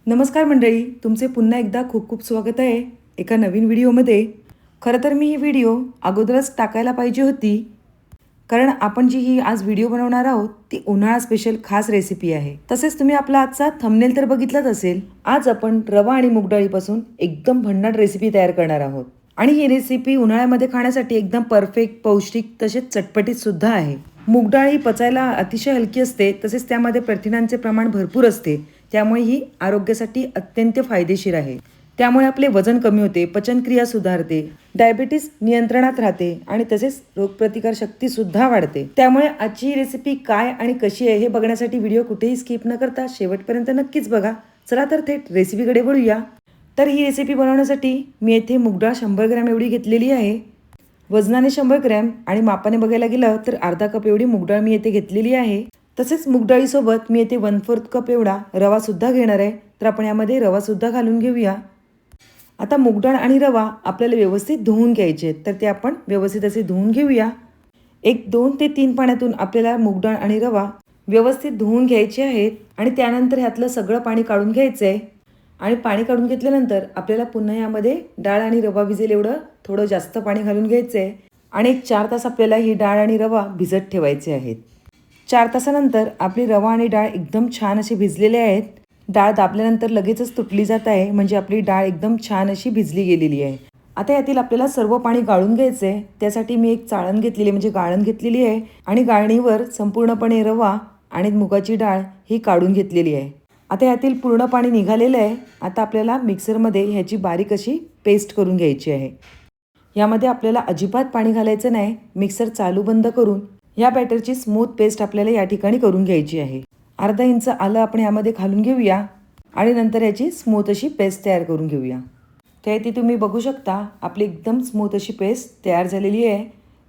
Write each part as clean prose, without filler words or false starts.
नमस्कार मंडळी, तुमचे पुन्हा एकदा खूप खूप स्वागत आहे एका नवीन व्हिडिओमध्ये. खरं तर मी ही व्हिडिओ अगोदरच टाकायला पाहिजे होती, कारण आपण जी ही आज व्हिडिओ बनवणार आहोत ती उन्हाळा स्पेशल खास रेसिपी आहे. तसेच तुम्ही आपला आजचा थंबनेल तर बघितलाच असेल. आज आपण रवा आणि मूग डाळीपासून एकदम भन्नाट रेसिपी तयार करणार आहोत आणि ही रेसिपी उन्हाळ्यामध्ये खाण्यासाठी एकदम परफेक्ट, पौष्टिक तसेच चटपटीत सुद्धा आहे. मूग डाळ ही पचायला अतिशय हलकी असते, तसेच त्यामध्ये प्रथिनांचे प्रमाण भरपूर असते, त्यामुळे ही आरोग्यासाठी अत्यंत फायदेशीर आहे. त्यामुळे आपले वजन कमी होते, पचनक्रिया सुधारते, डायबिटीस नियंत्रणात राहते आणि तसेच रोगप्रतिकार शक्ती सुद्धा वाढते. त्यामुळे आजची ही रेसिपी काय आणि कशी आहे हे बघण्यासाठी व्हिडिओ कुठेही स्किप न करता शेवटपर्यंत नक्कीच बघा. चला तर थेट रेसिपीकडे वळूया. तर ही रेसिपी बनवण्यासाठी मी येथे मूग डाळ 100 ग्रॅम एवढी घेतलेली आहे. वजनाने 100 ग्रॅम आणि मापाने बघायला गेलं तर अर्धा कप एवढी मूग डाळ मी येथे घेतलेली आहे. तसेच मूग डाळीसोबत मी येथे 1/4 कप एवढा रवा सुद्धा घेणार आहे. तर आपण यामध्ये रवा सुद्धा घालून घेऊया. आता मूग डाळ आणि रवा आपल्याला व्यवस्थित धुवून घ्यायचे आहेत, तर ते आपण व्यवस्थित असे धुवून घेऊया. 2 ते 3 पाण्यातून आपल्याला मूग डाळ आणि रवा व्यवस्थित धुवून घ्यायचे आहेत आणि त्यानंतर ह्यातलं सगळं पाणी काढून घ्यायचं आहे. आणि पाणी काढून घेतल्यानंतर आपल्याला पुन्हा यामध्ये डाळ आणि रवा भिजेल एवढं थोडं जास्त पाणी घालून घ्यायचं आहे आणि 4 तास आपल्याला ही डाळ आणि रवा भिजत ठेवायचे आहेत. 4 तासानंतर आपली रवा आणि डाळ एकदम छान अशी भिजलेले आहेत. डाळ दाबल्यानंतर लगेचच तुटली जात आहे, म्हणजे आपली डाळ एकदम छान अशी भिजली गेलेली आहे. आता यातील आपल्याला सर्व पाणी गाळून घ्यायचं आहे. त्यासाठी मी एक चाळण घेतलेली म्हणजे गाळण घेतलेली आहे आणि गाळणीवर संपूर्णपणे रवा आणि मुगाची डाळ ही काढून घेतलेली आहे. आता यातील पूर्ण पाणी निघालेलं आहे. आता आपल्याला मिक्सरमध्ये ह्याची बारीक अशी पेस्ट करून घ्यायची आहे. यामध्ये आपल्याला अजिबात पाणी घालायचं नाही. मिक्सर चालू बंद करून या बॅटरची स्मूथ पेस्ट आपल्याला या ठिकाणी करून घ्यायची आहे. अर्धा इंच आलं आपण यामध्ये घालून घेऊया आणि नंतर याची स्मूथ अशी पेस्ट तयार करून घेऊया. तर ती तुम्ही बघू शकता आपली एकदम स्मूथ अशी पेस्ट तयार झालेली आहे.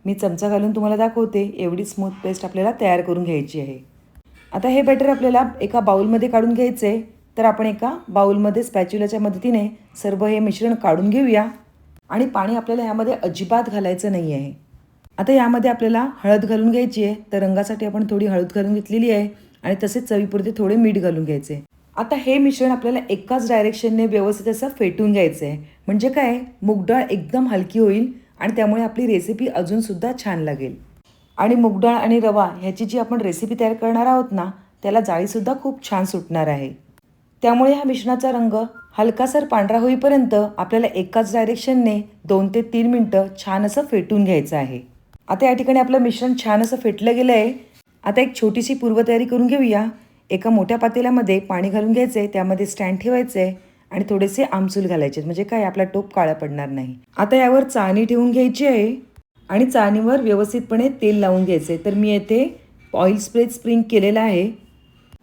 मी चमचा घालून तुम्हाला दाखवते. एवढी स्मूथ पेस्ट आपल्याला तयार करून घ्यायची आहे. आता हे बॅटर आपल्याला एका बाउलमध्ये काढून घ्यायचं आहे. तर आपण एका बाउलमध्ये स्पॅच्युलाच्या मदतीने सर्व हे मिश्रण काढून घेऊया आणि पाणी आपल्याला यामध्ये अजिबात घालायचं नाही आहे. आता यामध्ये आपल्याला हळद घालून घ्यायची आहे. तर रंगासाठी आपण थोडी हळद घालून घेतलेली आहे आणि तसेच चवीपुरते थोडे मीठ घालून घ्यायचे. आता हे मिश्रण आपल्याला एकाच डायरेक्शनने व्यवस्थित असं फेटून घ्यायचं आहे. म्हणजे काय, मूग डाळ एकदम हलकी होईल आणि त्यामुळे आपली रेसिपी अजूनसुद्धा छान लागेल. आणि मूग डाळ आणि रवा ह्याची जी आपण रेसिपी तयार करणार आहोत ना, त्याला जाळीसुद्धा खूप छान सुटणार आहे. त्यामुळे ह्या मिश्रणाचा रंग हलकासर पांढरा होईपर्यंत आपल्याला एकाच डायरेक्शनने 2 ते 3 मिनटं छान असं फेटून घ्यायचं आहे. आता या ठिकाणी आपलं मिश्रण छान असं फेटलं गेलं आहे. आता एक छोटीशी पूर्वतयारी करून घेऊया. एका मोठ्या पातेल्यामध्ये पाणी घालून घ्यायचं आहे. त्यामध्ये स्टँड ठेवायचं आहे आणि थोडेसे आमसूल घालायचे, म्हणजे काय आपला टोप काळा पडणार नाही. आता यावर चाळणी ठेवून घ्यायची आहे आणि चाळणीवर व्यवस्थितपणे तेल लावून घ्यायचे. तर मी येथे ऑइल स्प्रिंग केलेला आहे.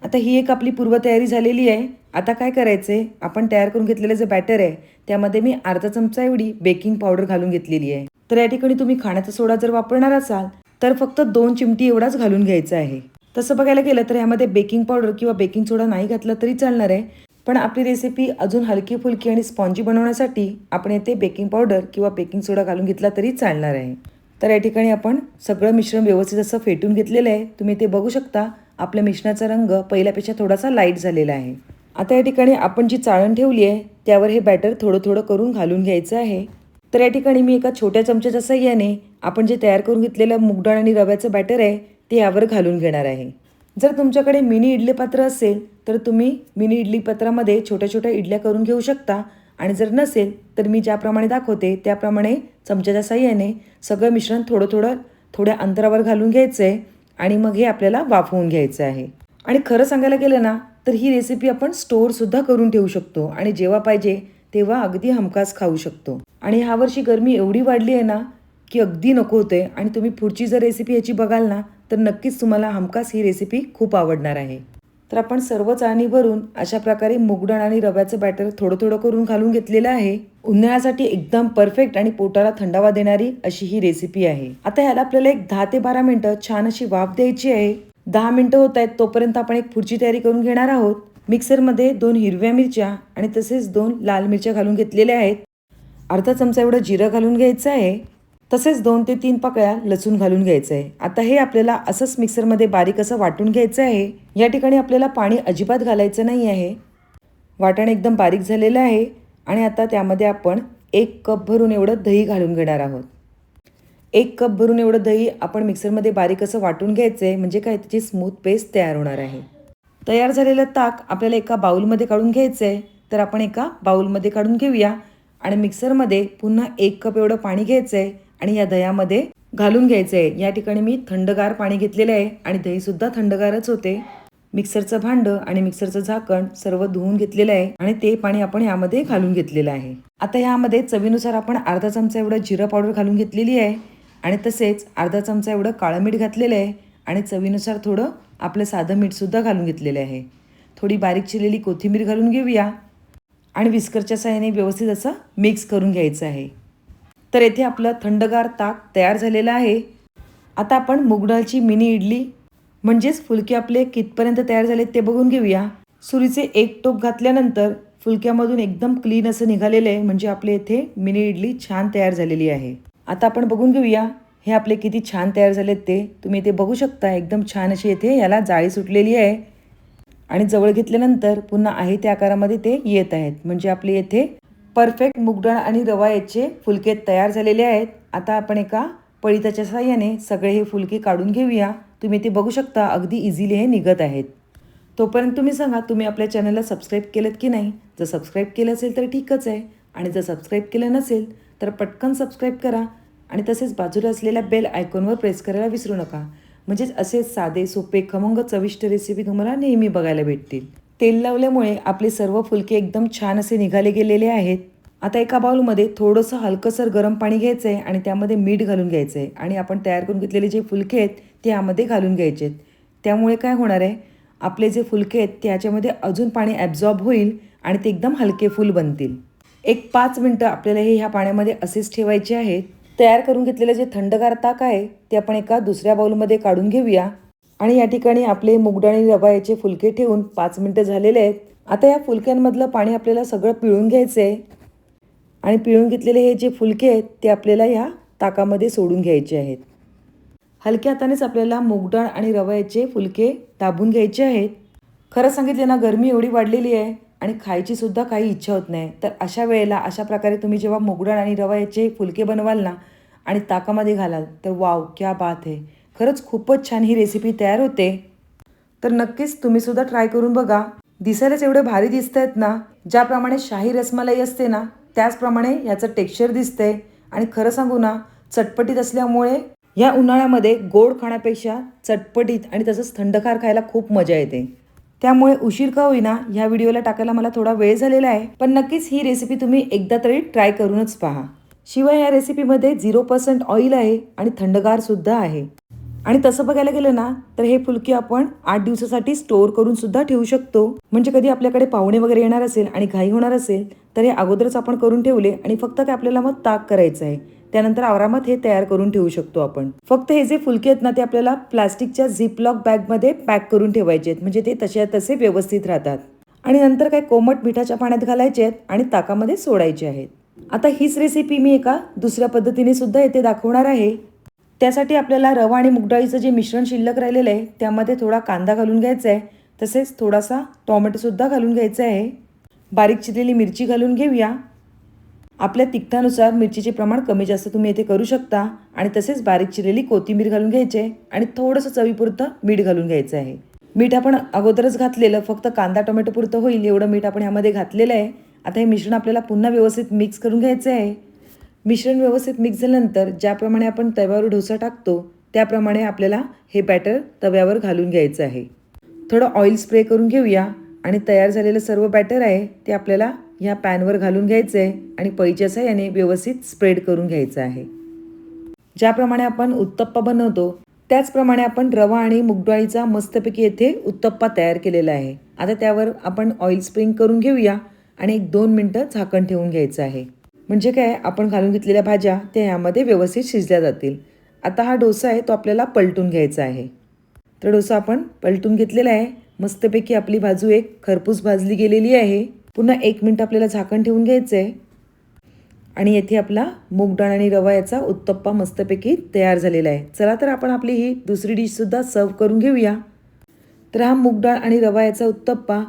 आता ही एक आपली पूर्वतयारी झालेली आहे. आता काय करायचं आहे, आपण तयार करून घेतलेलं जे बॅटर आहे त्यामध्ये मी अर्धा चमचा एवढी बेकिंग पावडर घालून घेतलेली आहे. तर या ठिकाणी तुम्ही खाण्याचा सोडा जर वापरणार असाल तर फक्त 2 चिमटी एवढाच घालून घ्यायचा आहे. तसं बघायला गेलं तर यामध्ये बेकिंग पावडर किंवा बेकिंग सोडा नाही घातला तरी चालणार आहे. पण आपली रेसिपी अजून हलकी फुलकी आणि स्पॉन्जी बनवण्यासाठी आपण येथे बेकिंग पावडर किंवा बेकिंग सोडा घालून घेतला तरी चालणार आहे. तर या ठिकाणी आपण सगळं मिश्रण व्यवस्थित असं फेटून घेतलेलं आहे. तुम्ही ते बघू शकता आपल्या मिश्रणाचा रंग पहिल्यापेक्षा थोडासा लाईट झालेला आहे. आता या ठिकाणी आपण जी चाळण ठेवली आहे त्यावर हे बॅटर थोडं थोडं करून घालून घ्यायचं आहे. तर या ठिकाणी मी एका छोट्या चमच्याच्या साहाय्याने आपण जे तयार करून घेतलेलं मूग डाळ आणि रव्याचं बॅटर आहे ते यावर घालून घेणार आहे. जर तुमच्याकडे मिनी इडली पात्र असेल तर तुम्ही मिनी इडली पात्रामध्ये छोट्या छोट्या इडल्या करून घेऊ शकता आणि जर नसेल तर मी ज्याप्रमाणे दाखवते त्याप्रमाणे चमच्याच्या साहाय्याने सगळं मिश्रण थोड्या अंतरावर घालून घ्यायचं आहे आणि मग हे आपल्याला वाफवून घ्यायचं आहे. आणि खरं सांगायला गेलं ना तर ही रेसिपी आपण स्टोअरसुद्धा करून ठेवू शकतो आणि जेव्हा पाहिजे तेव्हा अगदी हमखास खाऊ शकतो. आणि ह्यावर्षी गरमी एवढी वाढली आहे ना की अगदी नको होते. आणि तुम्ही पुढची जर रेसिपी याची बघाल ना तर नक्कीच तुम्हाला हमखास ही रेसिपी खूप आवडणार आहे. तर आपण सर्व चाळणी भरून अशा प्रकारे मूग डाळ आणि रव्याचं बॅटर थोडं थोडं करून घालून घेतलेलं आहे. उन्हाळ्यासाठी एकदम परफेक्ट आणि पोटाला थंडावा देणारी अशी ही रेसिपी आहे. आता ह्याला आपल्याला एक 10 ते 12 मिनटं छान अशी वाफ द्यायची आहे. 10 मिनटं होत आहेत तोपर्यंत आपण एक पुढची तयारी करून घेणार आहोत. मिक्सरमध्ये 2 हिरव्या मिरच्या आणि तसेच 2 लाल मिरच्या घालून घेतलेल्या आहेत. अर्धा चमचा एवढं जिरं घालून घ्यायचं आहे. तसेच 2 ते 3 पाकळ्या लसूण घालून घ्यायचं आहे. आता हे आपल्याला असंच मिक्सरमध्ये बारीक असं वाटून घ्यायचं आहे. या ठिकाणी आपल्याला पाणी अजिबात घालायचं नाही आहे. वाटण एकदम बारीक झालेलं आहे आणि आता त्यामध्ये आपण 1 कप भरून एवढं दही घालून घेणार आहोत. 1 कप भरून एवढं दही आपण मिक्सरमध्ये बारीक असं वाटून घ्यायचं आहे, म्हणजे काय त्याची स्मूथ पेस्ट तयार होणार आहे. तयार झालेलं ताक आपल्याला एका बाउलमध्ये काढून घ्यायचं आहे. तर आपण एका बाउलमध्ये काढून घेऊया आणि मिक्सरमध्ये पुन्हा 1 कप एवढं पाणी घ्यायचं आहे आणि या दह्यामध्ये घालून घ्यायचं आहे. या ठिकाणी मी थंडगार पाणी घेतलेलं आहे आणि दहीसुद्धा थंडगारच होते. मिक्सरचं भांडं आणि मिक्सरचं झाकण सर्व धुवून घेतलेलं आहे आणि ते पाणी आपण यामध्ये घालून घेतलेलं आहे. आता यामध्ये चवीनुसार आपण अर्धा चमचा एवढं जिरं पावडर घालून घेतलेली आहे आणि तसेच अर्धा चमचा एवढं काळं मीठ घातलेलं आहे आणि चवीनुसार थोडं आपलं साधं मीठसुद्धा घालून घेतलेलं आहे. थोडी बारीक चिरलेली कोथिंबीर घालून घेऊया आणि विस्करच्या साहाय्याने व्यवस्थित असं मिक्स करून घ्यायचं आहे. तर येथे आपलं थंडगार ताक तयार झालेलं आहे. आता आपण मूग डाळची मिनी इडली म्हणजेच फुलके आपले कितपर्यंत तयार झालेत ते बघून घेऊया. सुरीचे 1 टोक घातल्यानंतर फुलक्यामधून एकदम क्लीन असं निघालेलं आहे, म्हणजे आपले इथे मिनी इडली छान तयार झालेली आहे. आता आपण बघून घेऊया हे आपले किती छान तयार झालेत ते. तुम्ही इथे बघू शकता एकदम छान अशी इथे याला जाळी सुटलेली आहे आणि जवळ घेतल्यानंतर पुन्हा आहे त्या आकारामध्ये ते येत आहेत, म्हणजे आपले येथे परफेक्ट मूग डाळ आणि रवा याचे फुलके तयार झालेले आहेत. आता आपण एका पळीताच्या साहाय्याने सगळे हे फुलके काढून घेऊया. तुम्ही ते बघू शकता अगदी इझिली हे निघत आहेत. तोपर्यंत तुम्ही सांगा तुम्ही आपल्या चॅनलला सबस्क्राईब केलं की नाही. जर सबस्क्राईब केलं असेल तर ठीकच आहे आणि जर सबस्क्राईब केलं नसेल तर पटकन सबस्क्राईब करा आणि तसेच बाजूला असलेल्या बेल आयकॉनवर प्रेस करायला विसरू नका, म्हणजेच असे साधे सोपे खमंग चविष्ट रेसिपी तुम्हाला नेहमी बघायला भेटतील. तेल लावल्यामुळे आपले सर्व फुलके एकदम छान असे निघाले गेलेले आहेत. आता एका बाउलमध्ये थोडंसं हलकंसर गरम पाणी घ्यायचं आहे आणि त्यामध्ये मीठ घालून घ्यायचं आहे आणि आपण तयार करून घेतलेले जे फुलके आहेत ते यामध्ये घालून घ्यायचे आहेत. त्यामुळे काय होणार आहे, आपले जे फुलके आहेत त्याच्यामध्ये अजून पाणी ॲब्झॉर्ब होईल आणि ते एकदम हलके फुल बनतील. 5 मिनटं आपल्याला हे ह्या पाण्यामध्ये असेच ठेवायचे आहेत. तयार करून घेतलेलं जे थंडगार ताक आहे ते आपण एका दुसऱ्या बाउलमध्ये काढून घेऊया आणि या ठिकाणी आपले मूग डाळ आणि रवा याचे फुलके ठेवून 5 मिनटं झालेले आहेत. आता या फुलक्यांमधलं पाणी आपल्याला सगळं पिळून घ्यायचं आहे आणि पिळून घेतलेले हे जे फुलके आहेत ते आपल्याला ह्या ताकामध्ये सोडून घ्यायचे आहेत. हलक्या हातानेच आपल्याला मूग डाळ आणि रव्याचे फुलके दाबून घ्यायचे आहेत. खरं सांगितले ना, गरमी एवढी वाढलेली आहे आणि खायची सुद्धा काही इच्छा होत नाही. तर अशा वेळेला अशा प्रकारे तुम्ही जेव्हा मूग डाळ आणि रव्याचे फुलके बनवाल ना आणि ताकामध्ये घालाल तर वाव क्या बात आहे. खरंच खूपच छान ही रेसिपी तयार होते. तर नक्कीच तुम्ही सुद्धा ट्राय करून बघा. दिसायलाच एवढे भारी दिसत आहेत ना. ज्याप्रमाणे शाही रसमलाई असते ना त्याचप्रमाणे याचं टेक्स्चर दिसतंय आणि खरं सांगू ना, चटपटीत असल्यामुळे या उन्हाळ्यामध्ये गोड खाण्यापेक्षा चटपटीत आणि तसंच थंडगार खायला खूप मजा येते. त्यामुळे उशीर का होईना ह्या व्हिडिओला टाकायला मला थोडा वेळ झालेला आहे, पण नक्कीच ही रेसिपी तुम्ही एकदा तरी ट्राय करूनच पहा. शिवाय या रेसिपीमध्ये 0% ऑइल आहे आणि थंडगार सुद्धा आहे. आणि तसं बघायला गेलं ना तर हे फुलके आपण 8 दिवसासाठी स्टोअर करून सुद्धा ठेवू शकतो. म्हणजे कधी आपल्याकडे पाहुणे वगैरे येणार असेल आणि घाई होणार असेल तर हे अगोदरच आपण करून ठेवले आणि फक्त काय आपल्याला मग ताक करायचं आहे. त्यानंतर आरामात हे तयार करून ठेवू शकतो आपण. फक्त हे जे फुलके आहेत ना ते आपल्याला प्लास्टिकच्या झिपलॉक बॅगमध्ये पॅक करून ठेवायचे आहेत, म्हणजे ते तसे तसे व्यवस्थित राहतात. आणि नंतर काय कोमट मिठाच्या पाण्यात घालायचे आहेत आणि ताकामध्ये सोडायचे आहेत. आता हीच रेसिपी मी एका दुसऱ्या पद्धतीने सुद्धा इथे दाखवणार आहे. त्यासाठी आपल्याला रवा आणि मूग डाळीचं जे मिश्रण शिल्लक राहिलेलं आहे त्यामध्ये थोडा कांदा घालून घ्यायचा आहे, तसेच थोडासा टोमॅटोसुद्धा घालून घ्यायचा आहे. बारीक चिरलेली मिरची घालून घेऊया. आपल्या तिखटानुसार मिरचीचे प्रमाण कमी जास्त तुम्ही इथे करू शकता आणि तसेच बारीक चिरलेली कोथिंबीर घालून घ्यायचे आणि थोडंसं चवीपुरतं मीठ घालून घ्यायचं आहे. मीठ आपण अगोदरच घातलेलं, फक्त कांदा टोमॅटो पुरतं होईल एवढं मीठ आपण यामध्ये घातलेलं आहे. आता हे मिश्रण आपल्याला पुन्हा व्यवस्थित मिक्स करून घ्यायचं आहे. मिश्रण व्यवस्थित मिक्स झाल्यानंतर ज्याप्रमाणे आपण तव्यावर डोसा टाकतो त्याप्रमाणे आपल्याला हे बॅटर तव्यावर घालून घ्यायचं आहे. थोडं ऑइल स्प्रे करून घेऊया आणि तयार झालेलं सर्व बॅटर आहे ते आपल्याला ह्या पॅनवर घालून घ्यायचं आहे आणि पळीच्या साहाय्याने व्यवस्थित स्प्रेड करून घ्यायचं आहे. ज्याप्रमाणे आपण उत्तप्पा बनवतो त्याचप्रमाणे आपण रवा आणि मूग डाळीचा मस्तपैकी येथे उत्तप्पा तयार केलेला आहे. आता त्यावर आपण ऑइल स्प्रिंग करून घेऊया आणि 1-2 मिनटं झाकण ठेवून घ्यायचं आहे, म्हणजे काय आपण घालून घेतलेल्या भाज्या त्या यामध्ये व्यवस्थित शिजल्या जातील. आता हा डोसा आहे तो आपल्याला पलटून घ्यायचा आहे. तर डोसा आपण पलटून घेतलेला आहे. मस्तपैकी आपली बाजू एक खरपूस भाजली गेलेली आहे. पुन्हा 1 मिनिट आपल्याला झाकण ठेवून घ्यायचं आहे आणि येथे आपला मूग डाळ आणि रवा याचा उत्तप्पा मस्तपैकी तयार झालेला आहे. चला तर आपण आपली ही दुसरी डिशसुद्धा सर्व करून घेऊया. तर हा मूग डाळ आणि रवा याचा उत्तप्पा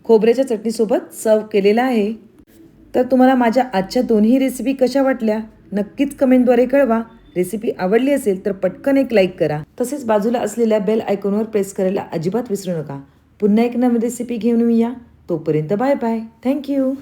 खोबऱ्याच्या चटणीसोबत सर्व केलेला आहे. तर तुम्हाला माझ्या आजच्या दोन्ही रेसिपी कशा वाटल्या नक्कीच कमेंटद्वारे कळवा. रेसिपी आवडली असेल तर पटकन एक लाईक करा. तसेच बाजूला असलेल्या बेल आयकॉनवर प्रेस करायला अजिबात विसरू नका. पुन्हा एक नवीन रेसिपी घेऊन येऊया. तोपर्यंत बाय बाय. थँक्यू.